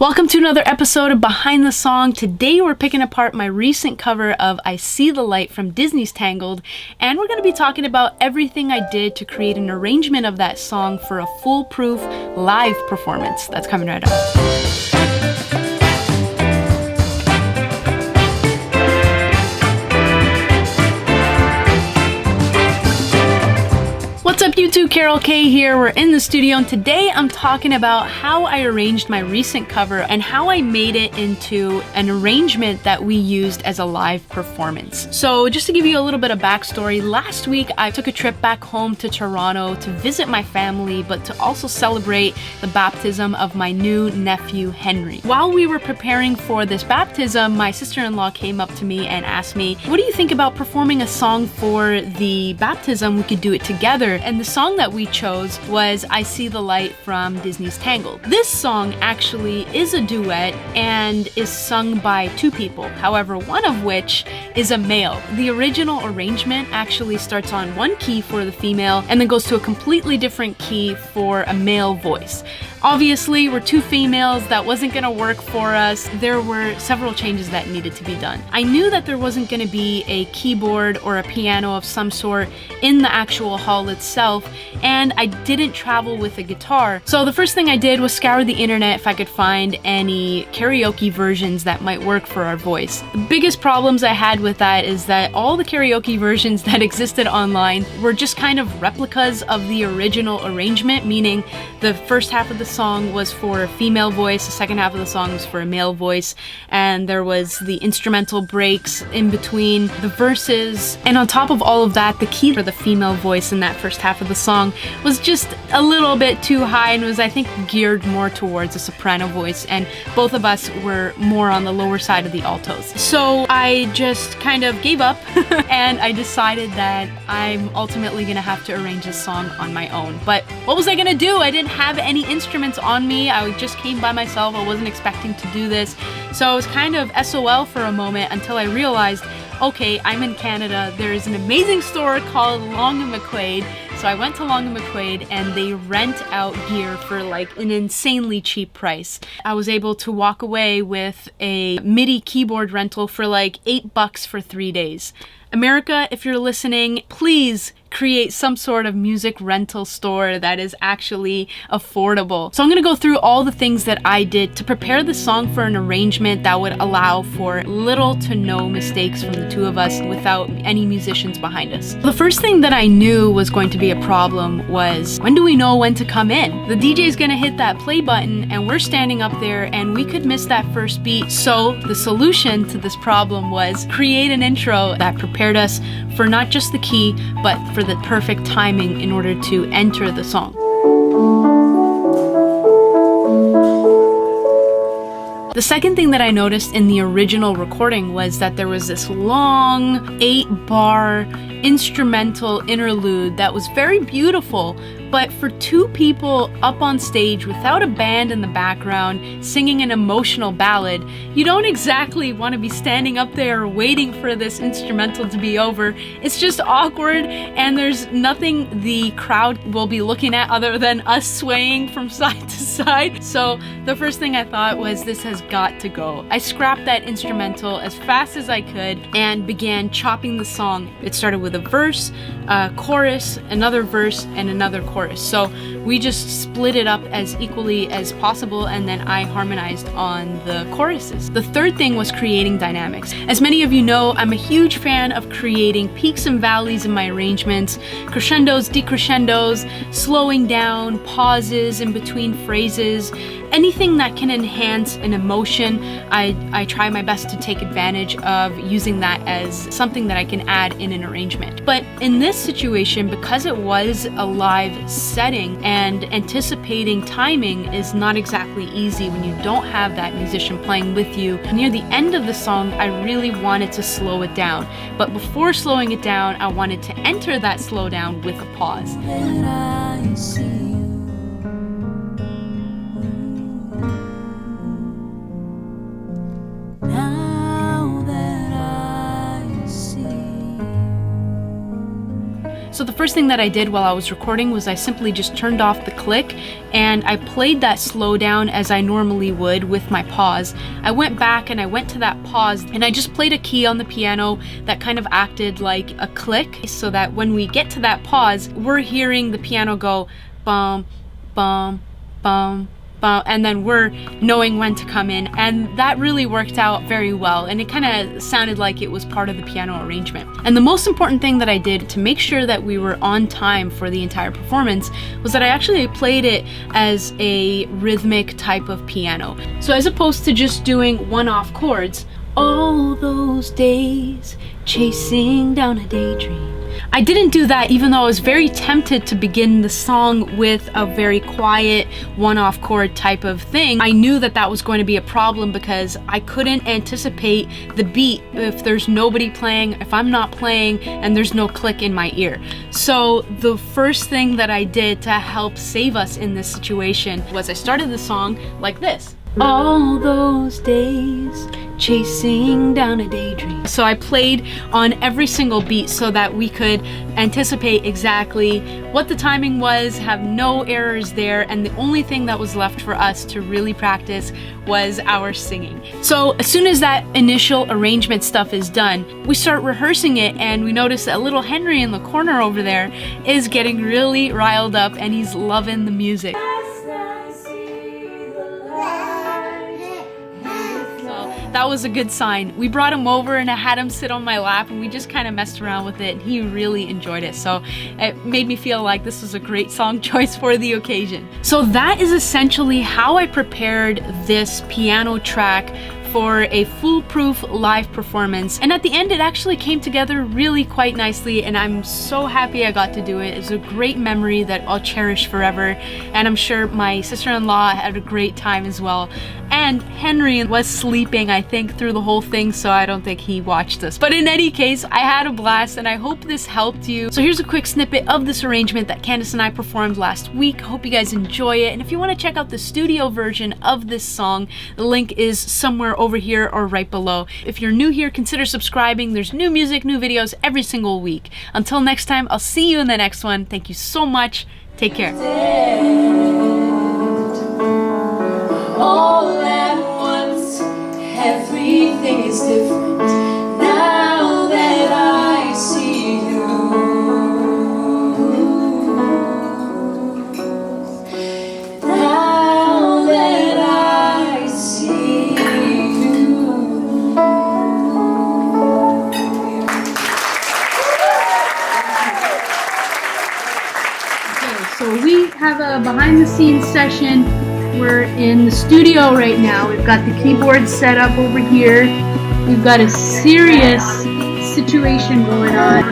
Welcome to another episode of Behind the Song. Today we're picking apart my recent cover of I See the Light from Disney's Tangled, and we're going to be talking about everything I did to create an arrangement of that song for a foolproof live performance. That's coming right up. What's up YouTube, Carol K here. We're in the studio and today I'm talking about how I arranged my recent cover and how I made it into an arrangement that we used as a live performance. So just to give you a little bit of backstory, last week I took a trip back home to Toronto to visit my family, but to also celebrate the baptism of my new nephew, Henry. While we were preparing for this baptism, my sister-in-law came up to me and asked me, what do you think about performing a song for the baptism? We could do it together. And the song that we chose was I See the Light from Disney's Tangled. This song actually is a duet and is sung by two people, however, one of which is a male. The original arrangement actually starts on one key for the female and then goes to a completely different key for a male voice. Obviously, we're two females, that wasn't gonna work for us. There were several changes that needed to be done. I knew that there wasn't gonna be a keyboard or a piano of some sort in the actual hall itself, and I didn't travel with a guitar. So the first thing I did was scour the internet if I could find any karaoke versions that might work for our voice. The biggest problems I had with that is that all the karaoke versions that existed online were just kind of replicas of the original arrangement, meaning the first half of the song was for a female voice, the second half of the song was for a male voice, and there was the instrumental breaks in between the verses. And on top of all of that, the key for the female voice in that first half of the song was just a little bit too high and was, I think, geared more towards a soprano voice, and both of us were more on the lower side of the altos. So I just kind of gave up and I decided that I'm ultimately gonna have to arrange this song on my own. But what was I gonna do? I didn't have any instruments on me. I just came by myself. I wasn't expecting to do this. So I was kind of SOL for a moment until I realized, okay, I'm in Canada. There is an amazing store called Long and McQuaid. So I went to Long and McQuaid and they rent out gear for like an insanely cheap price. I was able to walk away with a MIDI keyboard rental for like $8 for 3 days. America, if you're listening, please create some sort of music rental store that is actually affordable. So I'm gonna go through all the things that I did to prepare the song for an arrangement that would allow for little to no mistakes from the two of us without any musicians behind us. The first thing that I knew was going to be a problem was, when do we know when to come in? The DJ is gonna hit that play button and we're standing up there and we could miss that first beat. So the solution to this problem was create an intro that prepared us for not just the key, but for the perfect timing in order to enter the song. The second thing that I noticed in the original recording was that there was this long 8-bar instrumental interlude that was very beautiful, but for two people up on stage without a band in the background singing an emotional ballad, you don't exactly want to be standing up there waiting for this instrumental to be over. It's just awkward and there's nothing the crowd will be looking at other than us swaying from side to side. So the first thing I thought was, this has got to go. I scrapped that instrumental as fast as I could and began chopping the song. It started with a verse, a chorus, another verse, and another chorus. So we just split it up as equally as possible, and then I harmonized on the choruses. The third thing was creating dynamics. As many of you know, I'm a huge fan of creating peaks and valleys in my arrangements, crescendos, decrescendos, slowing down, pauses in between phrases, anything that can enhance an emotion. I try my best to take advantage of using that as something that I can add in an arrangement. But in this situation, because it was a live setting and anticipating timing is not exactly easy when you don't have that musician playing with you, near the end of the song, I really wanted to slow it down. But before slowing it down, I wanted to enter that slowdown with a pause. So the first thing that I did while I was recording was I simply just turned off the click and I played that slowdown as I normally would with my pause. I went back and I went to that pause and I just played a key on the piano that kind of acted like a click, so that when we get to that pause, we're hearing the piano go bum, bum, bum, and then we're knowing when to come in, and that really worked out very well, and it kind of sounded like it was part of the piano arrangement. And the most important thing that I did to make sure that we were on time for the entire performance was that I actually played it as a rhythmic type of piano. So as opposed to just doing one-off chords, all those days chasing down a daydream, I didn't do that, even though I was very tempted to begin the song with a very quiet one-off chord type of thing. I knew that that was going to be a problem because I couldn't anticipate the beat if there's nobody playing, if I'm not playing, and there's no click in my ear. So the first thing that I did to help save us in this situation was I started the song like this. All those days chasing down a daydream. So I played on every single beat so that we could anticipate exactly what the timing was, have no errors there, and the only thing that was left for us to really practice was our singing. So as soon as that initial arrangement stuff is done, we start rehearsing it, and we notice that little Henry in the corner over there is getting really riled up and he's loving the music. That was a good sign. We brought him over and I had him sit on my lap and we just kind of messed around with it, and he really enjoyed it. So it made me feel like this was a great song choice for the occasion. So that is essentially how I prepared this piano track for a foolproof live performance. And at the end, it actually came together really quite nicely, and I'm so happy I got to do it. It's a great memory that I'll cherish forever, and I'm sure my sister-in-law had a great time as well. And Henry was sleeping, I think, through the whole thing, so I don't think he watched this. But in any case, I had a blast, and I hope this helped you. So here's a quick snippet of this arrangement that Candace and I performed last week. Hope you guys enjoy it, and if you want to check out the studio version of this song, the link is somewhere over here or right below. If you're new here, consider subscribing. There's new music, new videos every single week. Until next time, I'll see you in the next one. Thank you so much. Take care. All at once, everything is different now that I see you. Now that I see you. Okay, so we have a behind the scenes session. We're in the studio right now. We've got the keyboard set up over here. We've got a serious situation going on.